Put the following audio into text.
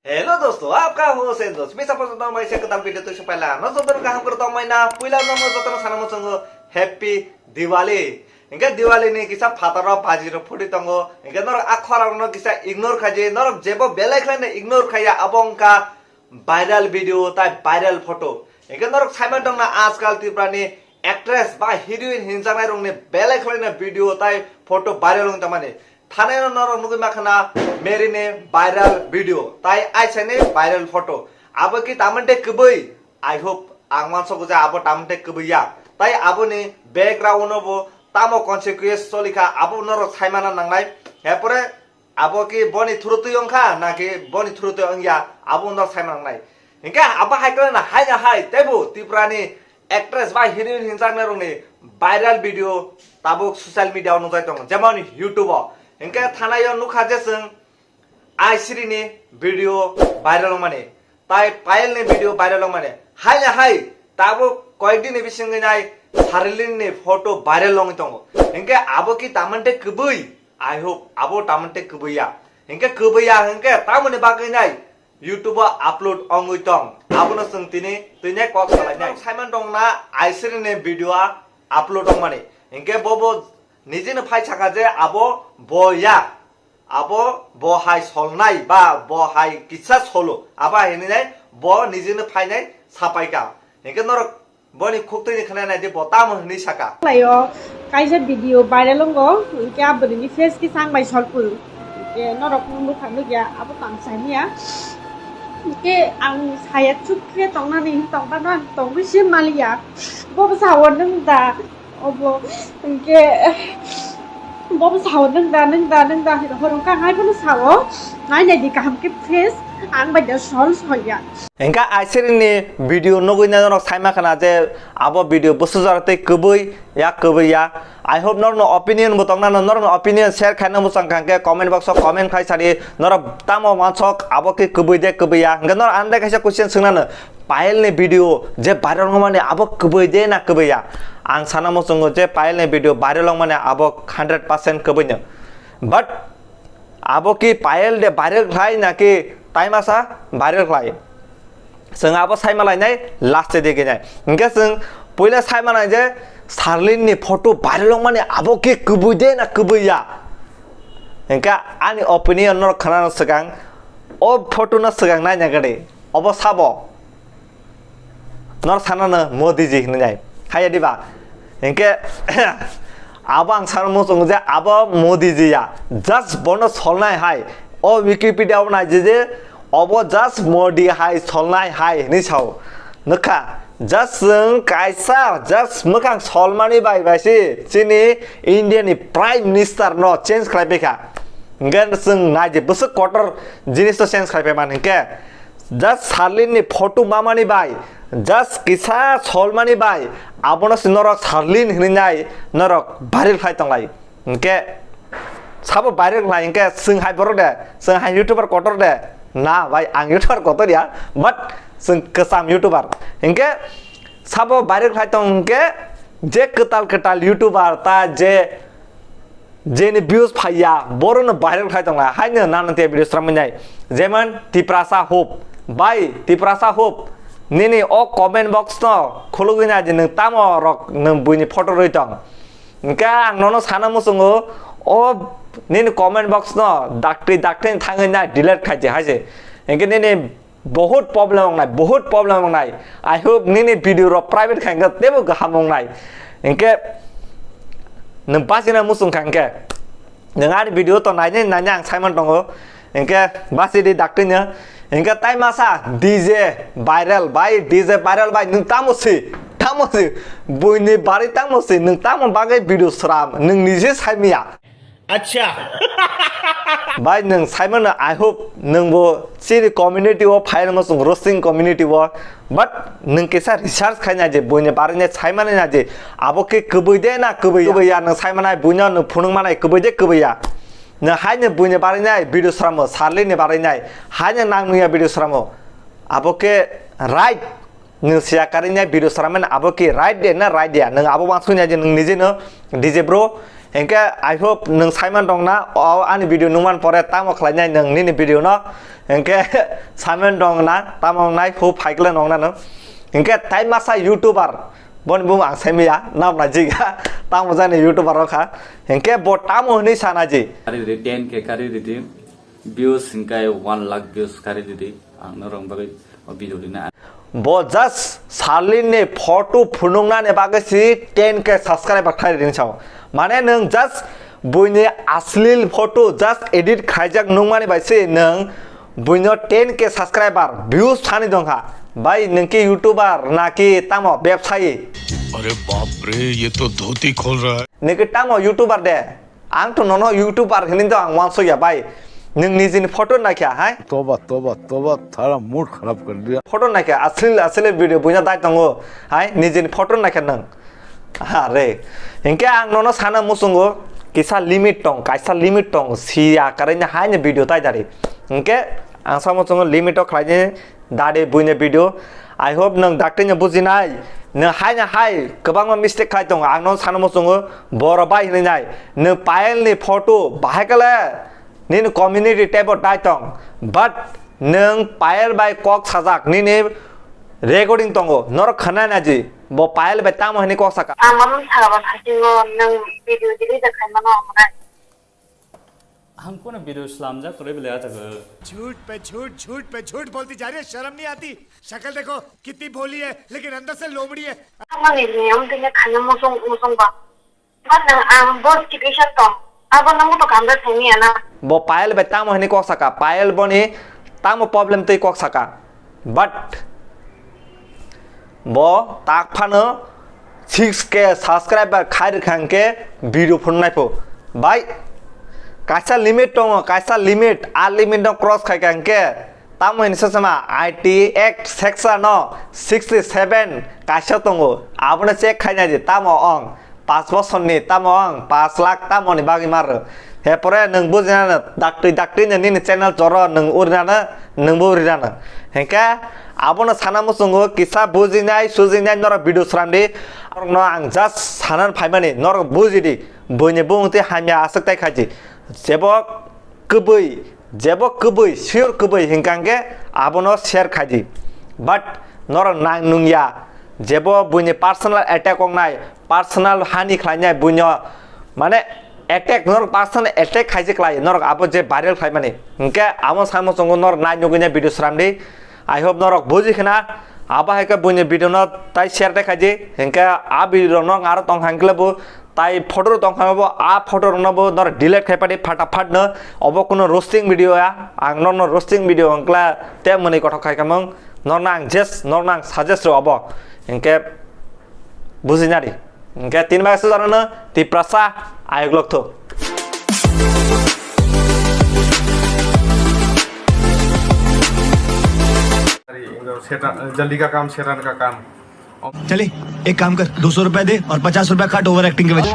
hello दोस्तों, आपका host है दोस्त मी सपोज करता हूं मैं से कदम वीडियो तो से पहला न जोतर काम करता हूं मैं ना पहिला नंबर जोतर सानमो संग हैप्पी दिवाली इंगे दिवाली ने किसा फातर बाजी रो फुटी तंगो इंगे नर आखरा न किसा इग्नोर खाजे नर जेबो बेलाइखले ने इग्नोर खाया अबंका वायरल वीडियो ता वायरल फोटो इंगे नर साइमन दंग ना आजकल तिब्रानी एक्ट्रेस बा हिरोइन हिंजानाय रंग ने बेलाइखले ने वीडियो ता फोटो वायरल हों तमाने थाने नर नुगै माखना मेरिने वायरल वीडियो ताई आइसने वायरल फोटो अब की तामंटे कबई आई होप आंगमान सको जा अब तामंटे कबैया ताई अब ने बैकग्राउंड बो तामो कन्सिक्वेंस सोलिखा अब नर साइमाना नांगनाय हेपरे अब की बनि थुरुतु अंखा ना की बनि थुरुतु अंगिया अब नर साइमाना नांगनाय इनका अब हाइकले ना हाय तेबो तिप्रानी एक्ट्रेस बा हिरोइन हिंजाने रंगने वायरल वीडियो ताबो सोशल मीडिया नुजाय दं जेमन यूट्यूब इनका थानायाव नुखा जों आइसिरी ने वीडियो वायरल माने ताई पायल ने वीडियो वायरल माने हाय ताबो कयदिन बिसिंग नाय सारलिन ने फोटो वायरल लंग तंगो इनके आबो की तामंटे कबई आई होप आबो तामंटे कबैया इनके कबैया इनके तामने बागै नाय यूट्यूब अपलोड अंगै तंग आबोनो संतिने तैने कॉल खालायनाय साइमन दंना आइसिरी ने वीडियो अपलोड माने इनके बोबो निजेनो फाइ छाका जे आबो बया आबो बहाय सलनाय बा बहाय किसा सलो आबा हेनिनाय ब निजेनो फाइनाय सापायका इनके नर बनि खुक्तैनि खनायनाय जे बता महनि साका लायो काइसे वीडियो वायरल होंगो इनके आबोनि फेस की सांग बाय सलपुल के नरक नु खानु गया आबो कांसानिया इनके आं साया चुखे तंगनानि तंगना तंगिसे मालिया बबो सावनों दा अबो इनके बबो सावनों दा हरंका हायबो सावो नाय दि काम के फेस आं बाय सल सया इनका आइसिरी ने वीडियो नगैना नर साइमा खाना जे आबो वीडियो बसु जारते कबै या कबैया आई होप नर नो ओपिनियन बतंगना नर नो ओपिनियन शेयर खाना मुसंखांके कमेंट बॉक्स कमेंट खाइ सारि नर तामो मानसक आबो के कबै दे कबैया नर आन्दाय खायसा क्वेश्चन सोंनानो पायल ने वीडियो जे वायरल माने आबो कबै दे ना कबैया आं सानामो संगो जे पायल ने वीडियो वायरल माने आबो 100% कबैनो बट आबो की पायल दे वायरल खाय ना कि टाइमासा वायरल खाय जों आबो साइमालायनाय लास्ट देगेनाय इनके जों पहिला साइमानाय जे सारलिन नि फोटो वायरल माने आबो के कबै दे ना कबैया इनका आनि ओपिनियन नर खाना सगां ओ फोटो न सगां नायना गडे अब साबो नर सानानो मोदी जी होननाय हाय दिबा इनके अब आं सानो मोसं जे अब मोदी जिया जस्ट बनो सलनाय हाय ओ विकिपीडिया नाय जे अब जस्ट मोदी हाय सलनाय हाय नि साव नखा जस्ट जों कायसा जस्ट मोखां सलमानि बायबासि जोंनि इन्डियानि प्राइम मिनिस्टार न चेन्ज खालायबायखा गन जों नायजे बसो क्वार्टर जिनिस चेन्ज खालायबाय मानके जस्ट सारलिननि फोटो मामानि बाय जस्ट किसा सलमानि बाय आबनो नरक सारलिन हिनाय नरक भाइरल खाय तंलाय इनके साबो भाइरल खाय इनके जों हाय बर दे जों हाय यूट्यूबर क्वार्टर दे ना भाई आं यूट्यूबर क्वार्टर या बट जों कसाम यूट्यूबर इनके साबो भाइरल खाय तंग इनके जे कताल यूट्यूबर ता जे जेनि व्यूज फाइया बरनो भाइरल खाय तंला हायनो नानते भिडियो स्रामनाय जेमन तिप्रासा होप बाय तिप्रासा होप निनी ओ कमेंट बॉक्स न खोलुगिना जे नों तामो रक नों बुइनि फोटो रइतं इनका आं ननो साना मुसंगो ओ निनी कमेंट बॉक्स न दाक्टे थांगैना डिलीट खाइजे हाजे इनके निनी बहुत प्रॉब्लम नाय आई होप निनी वीडियो रो प्राइवेट खांगे तेबो गाहाम नाय इनके नों बासिना मुसुं खांगे नोंआनि वीडियो तो नायने आं साइमन दंगो इनके बासिदि दाक्टेनो इनका टाइमासा डीजे वायरल बाय नों तामोसि बुइनि बारै तामोसि नों तामो बागै वीडियो स्राम नों निजे साइमिया अच्छा बाय नों साइमन आई होप नोंबो सिरि कम्युनिटी ओ फाइल मसुं रोस्टिंग कम्युनिटी ओ बट नों केसा रिसर्च खायना जे बुइनि बारैने साइमाने ना जे आबो के कबै दे ना कबैया नों साइमानाय बुइना नों फुनुंमानाय कबै दे कबैया नों हायनो बुइनि बारैनाय वीडियो स्रामो सारलिनि बारैनाय हायनो नांनुया वीडियो स्रामो आबो के राइट नों सियाकारिनाय वीडियो स्रामन आबो के राइट दे ना राइट या नों आबो मानसुनिया जे नों निजेनो डीजे ब्रो हिंके आई होप नों साइमन दंना आंनि भिडिअ नुमान परे तामो खालायनाय नोंनि भिडिअ न हिंके साइमन दंना तामो नाय फु फाइगले नंना नों हिंके ताइ मासा यूट्यूबर बन बुम आं साइमिया नाम ना जिगा तामो जाने यूट्यूबर रखा हिंके बो तामो हनि साना जी kari di 10K kari di views hingkai 1 lakh views kari di ang norong bagai video di na बो जस्ट सालिननि फटो फुनुंनानै बागैसि 10K सब्सक्राइबर खायदों साव माने नों जस्ट बुइनि असलिल फटो जस्ट एडिट खायजाक नुमानि बायसि नों बुइनो 10K सब्सक्राइबर व्यूज थानि दंहा भाई नोंकि यूट्यूबर नाकि तामो व्यवसायी अरे बाप रे ये तो धोती खोल रहा है नोंकि तामो यूट्यूबर दे आं तो ननो यूट्यूबर हिनि तो आं वानसया भाई नों निजिनि फटो नाखिया हाय तोबा तोबा तोबा थारा मूड खराब कर दिया फटो नाखिया असली वीडियो बुइना दाय दंगो हाय निजिनि फटो नाखिया नों अरे हिंके आं ननो साना मुसुंगो किसा लिमिट दं कायसा लिमिट दं सिया करैनो हायनो भिडिअ ताय दारि हिंके आं सामुसुंगो लिमिटआव खालायनि दादे बुइनो भिडिअ आई होप नों दाक्टिनो बुजिनाय नों हायनो हाय गोबां मिस्टेक खाय दं आं ननो साना मुसुंगो बर' बाय होनाय नों पायलनि फटो बाहायगले नीन कम्युनिटी टेबो दायतों बट नों पायल बाय कक साजाक नीने रेकर्डिंग तंगो नर खना नाजी बो पायल बाय ताम हनी कक साका आमाम साराबा सासिंगो नों भिडिअ दिलि देखाय मानो आमना हमको ना video slam जा करे बिले आता है झूठ पे झूठ बोलती जा रही है शर्म नहीं आती शक्ल देखो कितनी भोली है लेकिन अंदर से लोमड़ी है आमानि नियम दिने खाना मुसुं बा नों आम बोस टिकेशन तो अब नंगो तो काम दे ना बो पायल बाय ताम हनी कक साका पायल बनी ताम प्रॉब्लम तै कक साका बट बो ताकफानो 6K सब्सक्राइबर खाइर खांके वीडियो फुननायफो भाई कायसा लिमिट दङ कायसा लिमिट आ लिमिट न क्रस खायखांके ताम हनी ससमा IT एक्ट सेक्शन 67 कायसा दङ आबनो चेक खायनाय ताम अं 5 बोसोरनि ताम अं 5 लाख तामनि बागै मारो हेपरे नों बुजिनानो दाक्टि नोंनि चेनेल जर नों उरिनानो नोंबो उरिनानो हेंके आबनो साना मुसुंगो किसा बुजिनाय सुजिनाय नर भिडिअ स्रामदि न आं जस्ट सानान फाइमानि नर बुजिदि बयनि बुंते हामिया आसक्ताय खाजि जेबो कबै सियर कबै हिंकांगे आबनो शेयर खाजि बट नर नां नुंगिया जेबो बुइनि पर्सनल अटैक होनाय पर्सनल हानि खालायनाय बुइनो माने अटैक नर पर्सनल अटैक खाइजे खालाय नर आबो जे भाइरल खाय माने हिंके आबो सामो संगो नर नाय नुगिना भिडिअ स्रामदि आई होप नर बुजिखना आबा हेके बुइनि भिडिअ न ताइ शेयर देखाजि हिंके आ भिडिअ न आरो तंग हांगलेबो ताई फोटो तंखाबो आ फोटो रनबो नर डिलीट खायपादि फटाफट न अब कोनो रोस्टिंग भिडिअ आ आं नर रोस्टिंग भिडिअ अंकला ते मनै कथ खायखामों नर आं जेस नर आं साजेस्ट अब हिंके बुजिनारि हिंके 3 बागसो जाननो ति प्रसा आयोग लगथो जल्दी का काम शेरान का काम चले एक काम कर 200 रुपए दे और 50 रुपए काट ओवर एक्टिंग के वजह